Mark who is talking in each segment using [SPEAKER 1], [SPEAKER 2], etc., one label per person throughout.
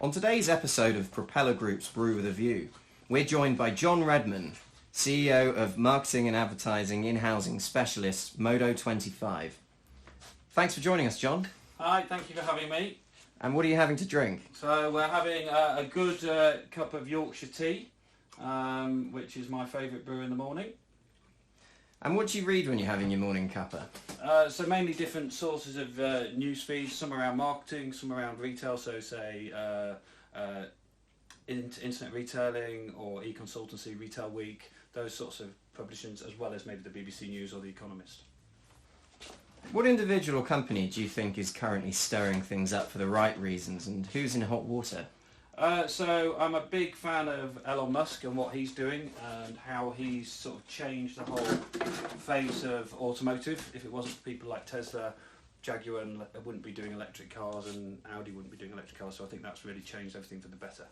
[SPEAKER 1] On today's episode of Propeller Group's Brew with a View, we're joined by John Readman, CEO of Marketing and Advertising in-housing specialist Modo25. Thanks for joining us, John.
[SPEAKER 2] Hi, thank you for having me.
[SPEAKER 1] And what are you having to drink?
[SPEAKER 2] So we're having a good cup of Yorkshire tea, which is my favourite brew in the morning.
[SPEAKER 1] And what do you read when you're having your morning cuppa?
[SPEAKER 2] So mainly different sources of news feeds, some around marketing, some around retail, so say internet retailing or e-consultancy, Retail Week, those sorts of publications, as well as maybe the BBC News or The Economist.
[SPEAKER 1] What individual company do you think is currently stirring things up for the right reasons, and who's in hot water?
[SPEAKER 2] So I'm a big fan of Elon Musk and what he's doing and how he's sort of changed the whole face of automotive. If it wasn't for people like Tesla, Jaguar wouldn't be doing electric cars and Audi wouldn't be doing electric cars, so I think that's really changed everything for the better.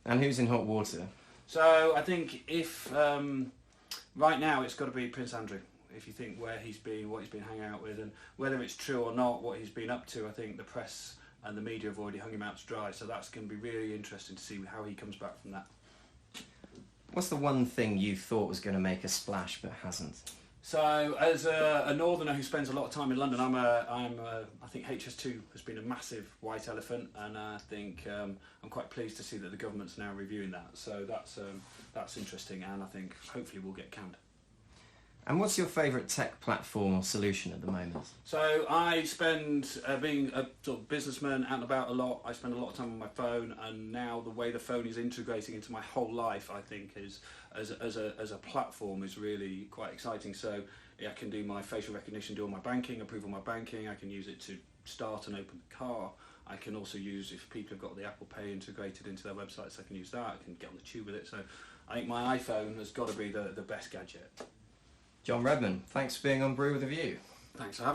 [SPEAKER 1] And who's in hot water?
[SPEAKER 2] So I think if right now it's got to be Prince Andrew. If you think where he's been, what he's been hanging out with, and whether it's true or not, what he's been up to, I think the press and the media have already hung him out to dry. So that's going to be really interesting to see how he comes back from that.
[SPEAKER 1] What's the one thing you thought was going to make a splash but hasn't?
[SPEAKER 2] So as a northerner who spends a lot of time in London, I think HS2 has been a massive white elephant, and I think I'm quite pleased to see that the government's now reviewing that. So that's interesting, and I think hopefully we'll get canned.
[SPEAKER 1] And what's your favourite tech platform or solution at the moment?
[SPEAKER 2] So I spend, being a sort of businessman out and about a lot, I spend a lot of time on my phone, and now the way the phone is integrating into my whole life, I think, is as a platform is really quite exciting. So yeah, I can do my facial recognition, do all my banking, approve all my banking. I can use it to start and open the car. I can also use, if people have got the Apple Pay integrated into their websites, I can use that. I can get on the tube with it. So I think my iPhone has got to be the best gadget.
[SPEAKER 1] John Readman, thanks for being on Brew with a View.
[SPEAKER 2] Thanks for having me.